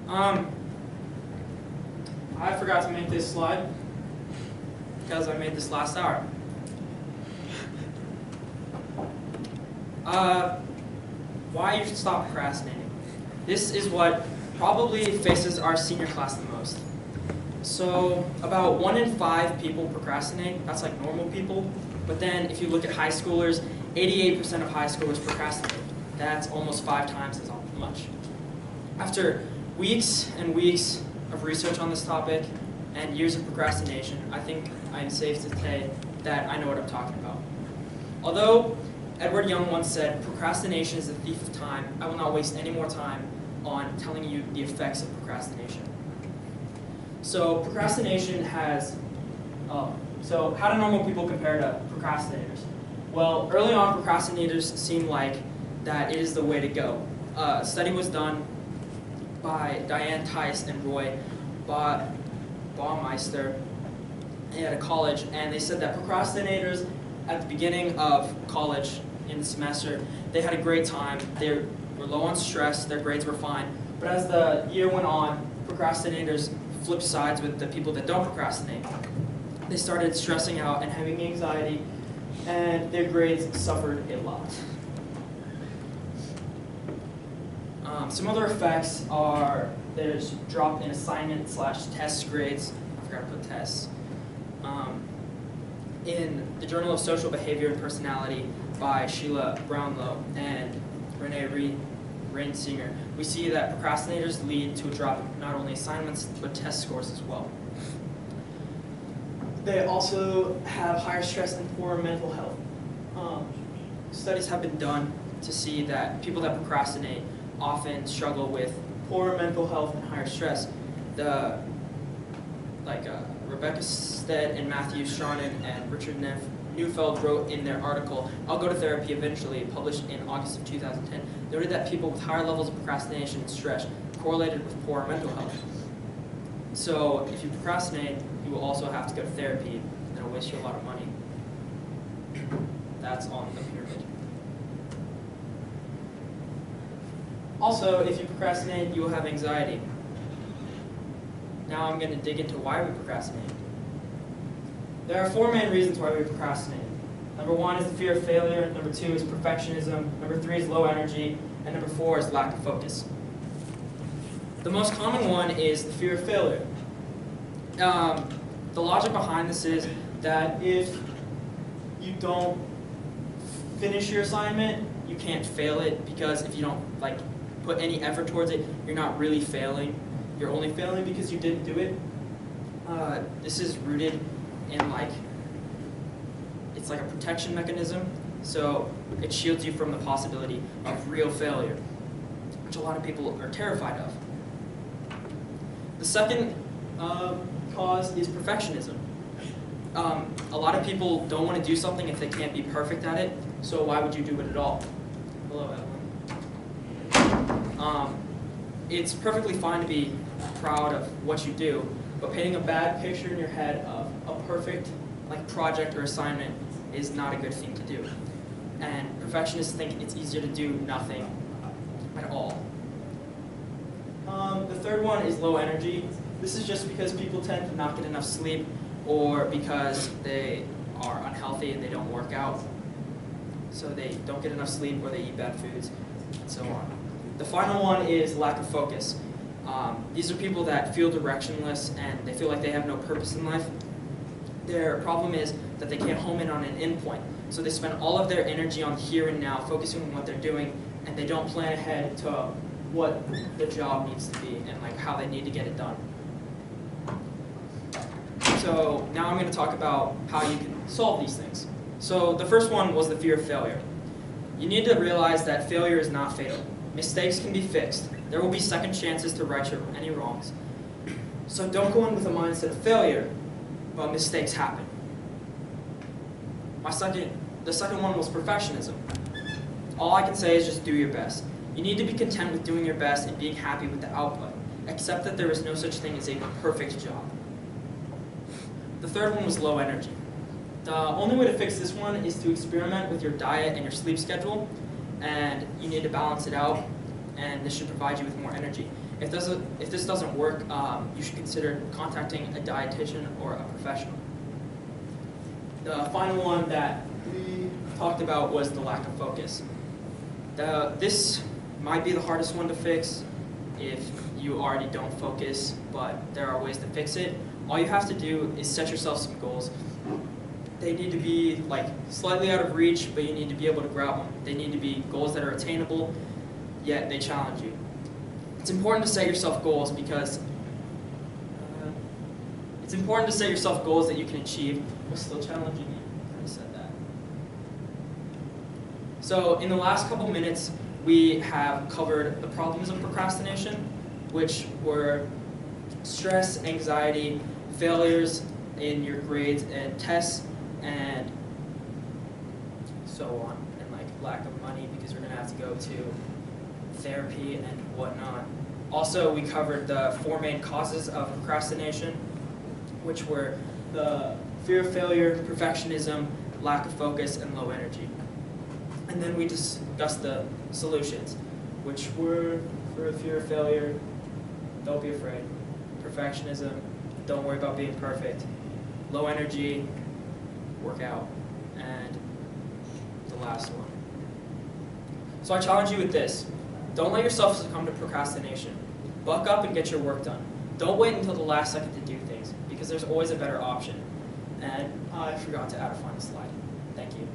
Um, I forgot to make this slide because I made this last hour. Why you should stop procrastinating. This is what probably faces our senior class the most. So about 1 in 5 people procrastinate. That's like normal people. But then if you look at high schoolers, 88% of high schoolers procrastinate. That's almost 5 times as much. After weeks and weeks of research on this topic and years of procrastination, I think I'm safe to say that I know what I'm talking about. Although Edward Young once said, procrastination is the thief of time, I will not waste any more time on telling you the effects of procrastination. So procrastination has, so how do normal people compare to procrastinators? Well, early on procrastinators seem like that it is the way to go. A study was done by Diane Tice and Roy Baumeister at a college, and they said that procrastinators at the beginning of college in the semester, they had a great time, they were low on stress, their grades were fine. But as the year went on, procrastinators flipped sides with the people that don't procrastinate. They started stressing out and having anxiety, and their grades suffered a lot. Some other effects are there's drop in assignment/test grades. I forgot to put tests. In the Journal of Social Behavior and Personality by Sheila Brownlow and Renee Reinsinger, we see that procrastinators lead to a drop in not only assignments but test scores as well. They also have higher stress and poorer mental health. Studies have been done to see that people that procrastinate often struggle with poorer mental health and higher stress. Rebecca Stead and Matthew Sharnon and Richard Neufeld wrote in their article, I'll Go to Therapy Eventually, published in August of 2010, noted that people with higher levels of procrastination and stress correlated with poorer mental health. So if you procrastinate, you will also have to go to therapy, and it'll waste you a lot of money. That's on the pyramid. Also, if you procrastinate, you will have anxiety. Now I'm going to dig into why we procrastinate. There are 4 main reasons why we procrastinate. Number 1 is the fear of failure, number 2 is perfectionism, number 3 is low energy, and number 4 is lack of focus. The most common one is the fear of failure. The logic behind this is that if you don't finish your assignment, you can't fail it, because if you don't put any effort towards it, you're not really failing. You're only failing because you didn't do it. This is rooted in it's like a protection mechanism, so it shields you from the possibility of real failure, which a lot of people are terrified of. The second cause is perfectionism. A lot of people don't want to do something if they can't be perfect at it, so why would you do it at all? Hello, Evelyn. It's perfectly fine to be proud of what you do, but painting a bad picture in your head of a perfect project or assignment is not a good thing to do. And perfectionists think it's easier to do nothing at all. The third one is low energy. This is just because people tend to not get enough sleep, or because they are unhealthy and they don't work out. So they don't get enough sleep, or they eat bad foods, and so on. The final one is lack of focus. These are people that feel directionless and they feel like they have no purpose in life. Their problem is that they can't home in on an endpoint. So they spend all of their energy on here and now, focusing on what they're doing, and they don't plan ahead to what the job needs to be and how they need to get it done. So now I'm going to talk about how you can solve these things. So the first one was the fear of failure. You need to realize that failure is not fatal. Mistakes can be fixed. There will be second chances to right any wrongs. So don't go in with a mindset of failure, but mistakes happen. The second one was perfectionism. All I can say is just do your best. You need to be content with doing your best and being happy with the output. Accept that there is no such thing as a perfect job. The third one was low energy. The only way to fix this one is to experiment with your diet and your sleep schedule, and you need to balance it out, and this should provide you with more energy. If this doesn't work, you should consider contacting a dietitian or a professional. The final one that we talked about was the lack of focus. This might be the hardest one to fix if you already don't focus, but there are ways to fix it. All you have to do is set yourself some goals. They need to be like slightly out of reach, but you need to be able to grab them. They need to be goals that are attainable, yet they challenge you. It's important to set yourself goals because that you can achieve while still challenging you. I already said that. So in the last couple minutes, we have covered the problems of procrastination, which were stress, anxiety, failures in your grades and tests, and so on, and like lack of money because you're gonna have to go to therapy and whatnot. Also, we covered the 4 main causes of procrastination, which were the fear of failure, perfectionism, lack of focus, and low energy. And then we discussed the solutions, which were for fear of failure, don't be afraid. Perfectionism, don't worry about being perfect. Low energy, work out. And the last one. So I challenge you with this. Don't let yourself succumb to procrastination. Buck up and get your work done. Don't wait until the last second to do things, because there's always a better option. And I forgot to add a final slide. Thank you.